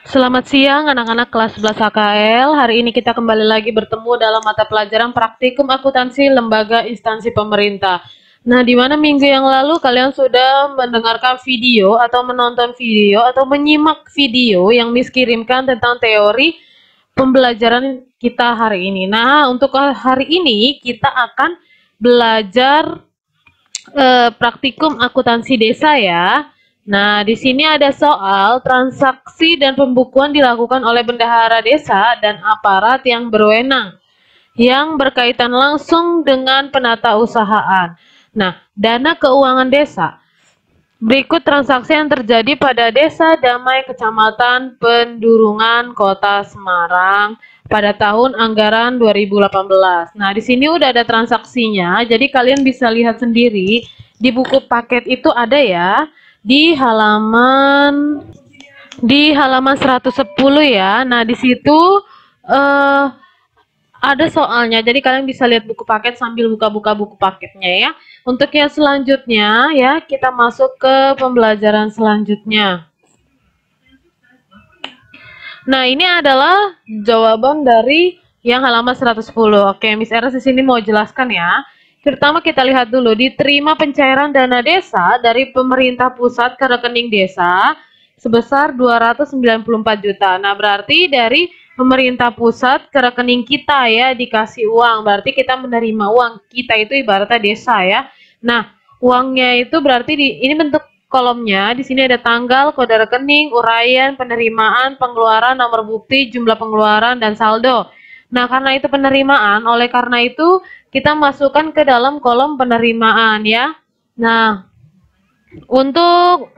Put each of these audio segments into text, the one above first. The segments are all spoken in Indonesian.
Selamat siang anak-anak kelas 11 HKL. Hari ini kita kembali lagi bertemu dalam mata pelajaran praktikum akuntansi lembaga instansi pemerintah. Nah, di mana minggu yang lalu kalian sudah mendengarkan video atau menonton video atau menyimak video yang Miss kirimkan tentang teori pembelajaran kita hari ini. Nah, untuk hari ini kita akan belajar praktikum akuntansi desa ya. Nah, di sini ada soal transaksi dan pembukuan dilakukan oleh bendahara desa dan aparat yang berwenang yang berkaitan langsung dengan penatausahaan. Nah, dana keuangan desa. Berikut transaksi yang terjadi pada Desa Damai Kecamatan Pendurungan Kota Semarang pada tahun anggaran 2018. Nah, di sini udah ada transaksinya, jadi kalian bisa lihat sendiri di buku paket itu ada ya. Di halaman 110 ya. Nah, di situ ada soalnya. Jadi kalian bisa lihat buku paket sambil buka-buka buku paketnya ya. Untuk yang selanjutnya ya, kita masuk ke pembelajaran selanjutnya. Nah, ini adalah jawaban dari yang halaman 110. Oke, Miss Eras di sini mau jelaskan ya. Pertama kita lihat dulu, diterima pencairan dana desa dari pemerintah pusat ke rekening desa sebesar 294 juta. Nah, berarti dari pemerintah pusat ke rekening kita ya, dikasih uang. Berarti kita menerima uang. Kita itu ibaratnya desa ya. Nah, uangnya itu berarti ini bentuk kolomnya. Di sini ada tanggal, kode rekening, uraian, penerimaan, pengeluaran, nomor bukti, jumlah pengeluaran, dan saldo. Nah, karena itu penerimaan, oleh karena itu kita masukkan ke dalam kolom penerimaan ya. Nah, untuk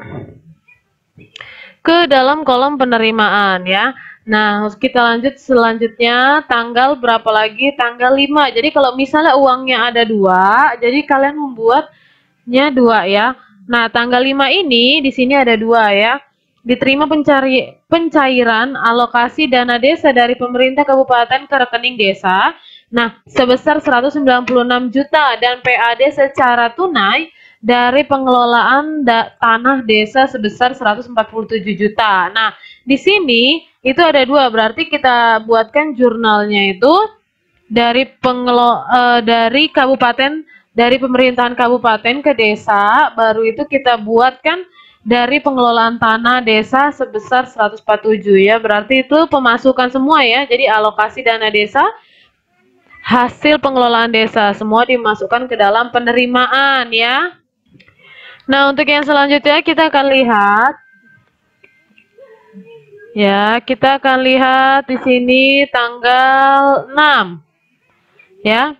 ke dalam kolom penerimaan ya. Nah, kita lanjut selanjutnya, tanggal berapa lagi? Tanggal 5. Jadi kalau misalnya uangnya ada 2, jadi kalian membuatnya 2 ya. Nah, tanggal 5 ini di sini ada 2 ya. Diterima pencairan alokasi dana desa dari pemerintah kabupaten ke rekening desa. Nah, sebesar 196 juta dan PAD secara tunai dari pengelolaan tanah desa sebesar 147 juta. Nah, di sini itu ada 2, berarti kita buatkan jurnalnya itu dari dari kabupaten, dari pemerintahan kabupaten ke desa, baru itu kita buatkan dari pengelolaan tanah desa sebesar 147 ya. Berarti itu pemasukan semua ya. Jadi alokasi dana desa, hasil pengelolaan desa semua dimasukkan ke dalam penerimaan ya. Nah, untuk yang selanjutnya kita akan lihat ya, kita akan lihat di sini tanggal 6 ya.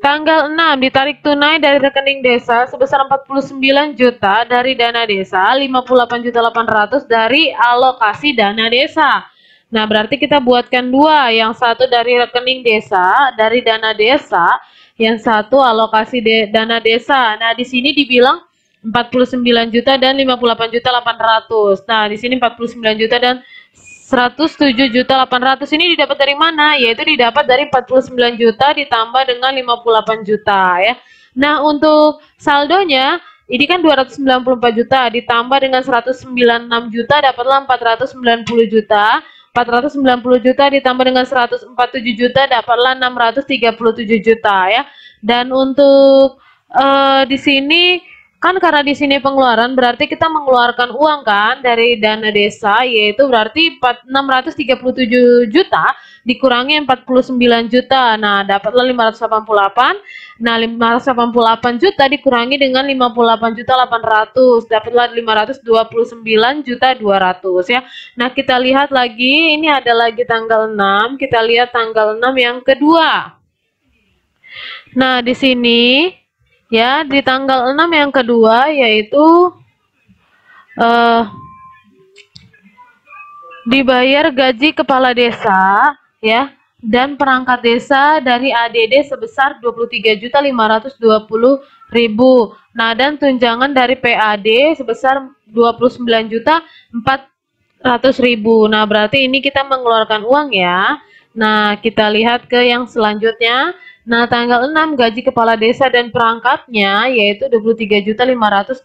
Tanggal 6 ditarik tunai dari rekening desa sebesar 49 juta dari dana desa, 58.800 dari alokasi dana desa. Nah, berarti kita buatkan 2, yang satu dari rekening desa, dari dana desa, yang satu alokasi dana desa. Nah, di sini dibilang 49 juta dan 58.800. Nah, di sini 49 juta dan 107.800 ini didapat dari mana? Yaitu didapat dari 49 juta ditambah dengan 58 juta ya. Nah, untuk saldonya ini kan 294 juta ditambah dengan 196 juta dapatlah 490 juta. 490 juta ditambah dengan 147 juta dapatlah 637 juta ya. Dan untuk di sini kan karena di sini pengeluaran berarti kita mengeluarkan uang kan dari dana desa, yaitu berarti 637 juta dikurangi 49 juta. Nah, dapatlah 588. Nah, 588 juta dikurangi dengan 58.800, dapatlah 529.200 ya. Nah, kita lihat lagi, ini ada lagi tanggal 6. Kita lihat tanggal 6 yang kedua. Nah, di sini ya, di tanggal 6 yang kedua yaitu dibayar gaji kepala desa ya dan perangkat desa dari ADD sebesar 23.520.000. Nah, dan tunjangan dari PAD sebesar 29.400.000. Nah, berarti ini kita mengeluarkan uang ya. Nah, kita lihat ke yang selanjutnya. Nah, tanggal 6 gaji kepala desa dan perangkatnya yaitu 23.520.000.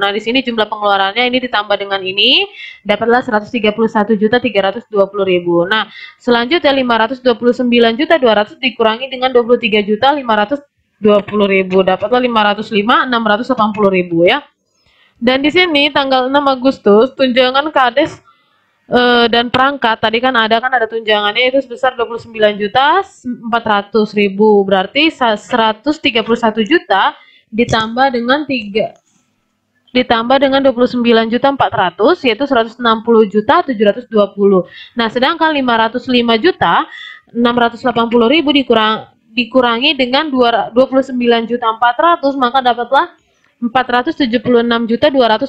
Nah, di sini jumlah pengeluarannya ini ditambah dengan ini dapatlah 131.320.000. Nah, selanjutnya 529.200 dikurangi dengan 23.520.000 dapatlah 505.680.000 ya. Dan di sini tanggal 6 Agustus tunjangan Kades dan perangkat tadi kan ada tunjangannya itu sebesar 29.400.000, berarti 131 juta ditambah dengan 29.400 yaitu 160.720. Nah, sedangkan 505.680.000 dikurangi dengan 29.400 maka dapatlah 476.280.000.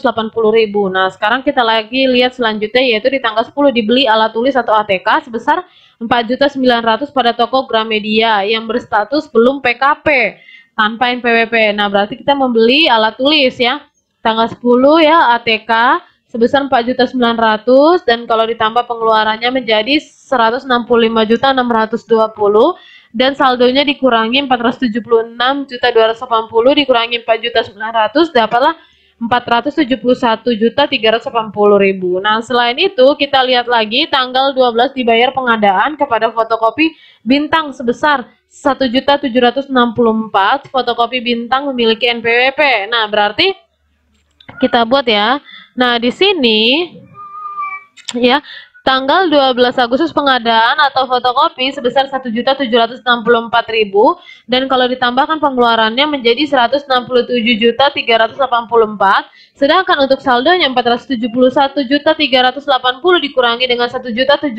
Nah, sekarang kita lagi lihat selanjutnya yaitu di tanggal 10 dibeli alat tulis atau ATK sebesar 4.900.000 pada toko Gramedia yang berstatus belum PKP tanpa NPWP. Nah, berarti kita membeli alat tulis ya. Tanggal 10 ya ATK sebesar 4.900.000 dan kalau ditambah pengeluarannya menjadi 165.620.000 dan saldonya dikurangi 476.280 dikurangi 4.900.000 dapatlah 471.380.000. Nah, selain itu kita lihat lagi tanggal 12 dibayar pengadaan kepada fotokopi Bintang sebesar 1.764. Fotokopi Bintang memiliki NPWP. Nah, berarti kita buat ya. Nah, di sini ya tanggal 12 Agustus pengadaan atau fotokopi sebesar 1.764.000 dan kalau ditambahkan pengeluarannya menjadi 167.384. Sedangkan untuk saldonya 471.380 dikurangi dengan 1.764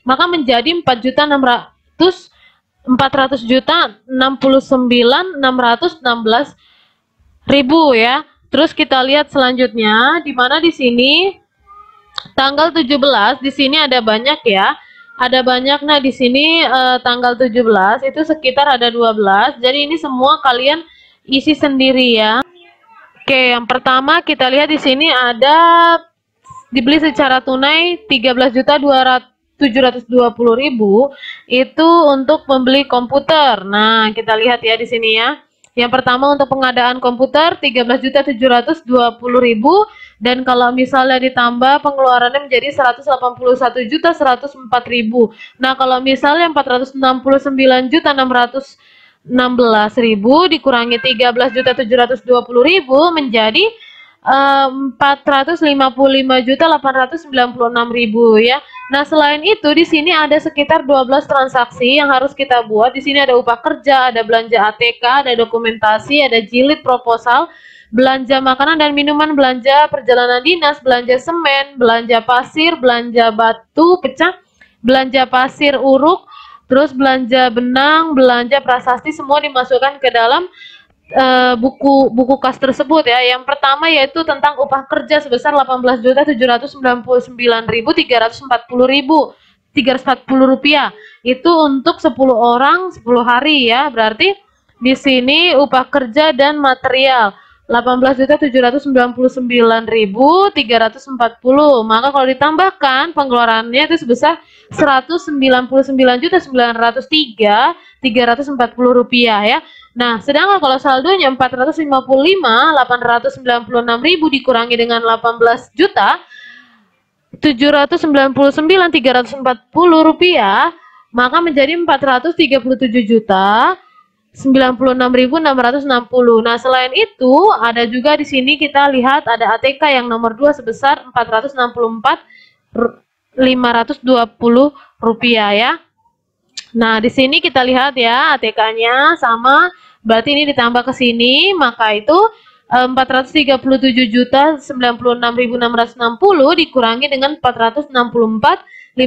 maka menjadi 4.469.616.000 ya. Terus kita lihat selanjutnya di mana di sini tanggal 17 di sini ada banyak ya. Ada banyak. Nah, di sini tanggal 17 itu sekitar ada 12. Jadi ini semua kalian isi sendiri ya. Oke, yang pertama kita lihat di sini ada dibeli secara tunai 13.720.000 itu untuk membeli komputer. Nah, kita lihat ya di sini ya. Yang pertama untuk pengadaan komputer 13.720.000 dan kalau misalnya ditambah pengeluarannya menjadi 181.104.000. Nah, kalau misalnya 469.616.000 dikurangi 13.720.000 menjadi 455.896.000 ya. Nah, selain itu di sini ada sekitar 12 transaksi yang harus kita buat. Di sini ada upah kerja, ada belanja ATK, ada dokumentasi, ada jilid proposal, belanja makanan dan minuman, belanja perjalanan dinas, belanja semen, belanja pasir, belanja batu pecah, belanja pasir uruk, terus belanja benang, belanja prasasti, semua dimasukkan ke dalam buku kas tersebut ya. Yang pertama yaitu tentang upah kerja sebesar 18.799.340 rupiah. Itu untuk 10 orang 10 hari ya. Berarti di sini upah kerja dan material 18.799.340. Maka kalau ditambahkan pengeluarannya itu sebesar 199.903.340 rupiah ya. Nah, sedangkan kalau saldonya 455.896.000 dikurangi dengan 18.799.340 rupiah, maka menjadi 437.096.660. Nah, selain itu ada juga di sini kita lihat ada ATK yang nomor 2 sebesar 464.520 rupiah ya. Nah, di sini kita lihat ya ATK-nya sama, berarti ini ditambah ke sini, maka itu 437.096.660 dikurangi dengan 464.520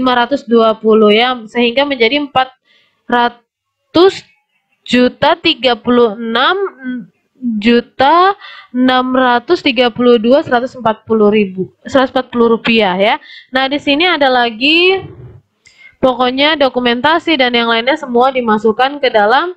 ya, sehingga menjadi 400.632.140 rupiah ya. Nah, di sini ada lagi pokoknya dokumentasi dan yang lainnya semua dimasukkan ke dalam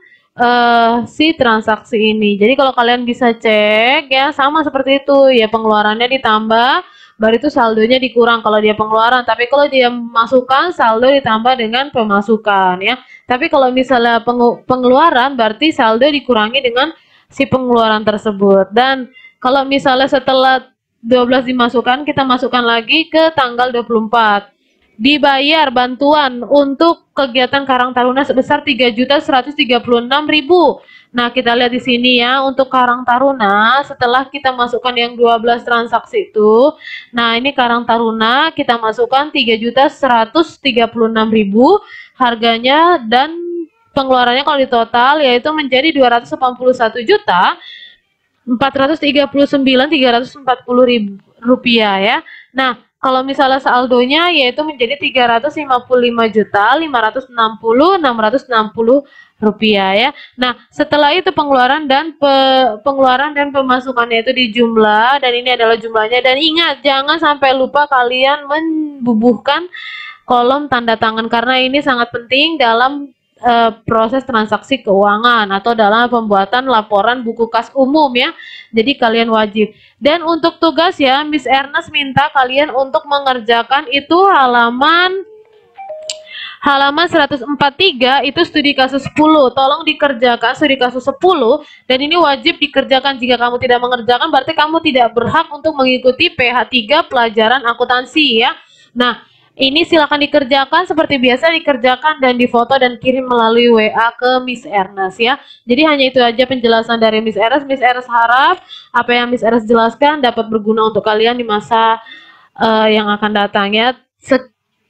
si transaksi ini. Jadi kalau kalian bisa cek ya sama seperti itu ya, pengeluarannya ditambah, baru itu saldonya dikurang kalau dia pengeluaran. Tapi kalau dia masukan, saldo ditambah dengan pemasukan ya. Tapi kalau misalnya pengeluaran, berarti saldo dikurangi dengan si pengeluaran tersebut. Dan kalau misalnya setelah 12 dimasukkan, kita masukkan lagi ke tanggal 24. Dibayar bantuan untuk kegiatan Karang Taruna sebesar 3.136.000. Nah, kita lihat di sini ya, untuk Karang Taruna setelah kita masukkan yang 12 transaksi itu. Nah, ini Karang Taruna kita masukkan 3.136.000 harganya, dan pengeluarannya kalau di total yaitu menjadi 281.439.340 rupiah ya. Nah, kalau misalnya saldonya yaitu menjadi 355.560.660 rupiah ya. Nah, setelah itu pengeluaran dan pemasukannya itu dijumlah, dan ini adalah jumlahnya. Dan ingat, jangan sampai lupa kalian membubuhkan kolom tanda tangan karena ini sangat penting dalam proses transaksi keuangan atau dalam pembuatan laporan buku kas umum ya. Jadi kalian wajib. Dan untuk tugas ya, Miss Ernest minta kalian untuk mengerjakan itu halaman 143 itu studi kasus 10. Tolong dikerjakan studi kasus 10, dan ini wajib dikerjakan. Jika kamu tidak mengerjakan berarti kamu tidak berhak untuk mengikuti PH3 pelajaran akuntansi ya. Nah, ini silakan dikerjakan seperti biasa, dikerjakan dan difoto dan kirim melalui WA ke Miss Ernest ya. Jadi hanya itu aja penjelasan dari Miss Ernest. Miss Ernest harap apa yang Miss Ernest jelaskan dapat berguna untuk kalian di masa yang akan datang ya.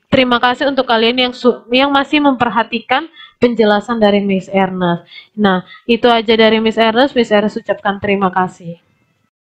Terima kasih untuk kalian yang masih memperhatikan penjelasan dari Miss Ernest. Nah, itu aja dari Miss Ernest. Miss Ernest ucapkan terima kasih.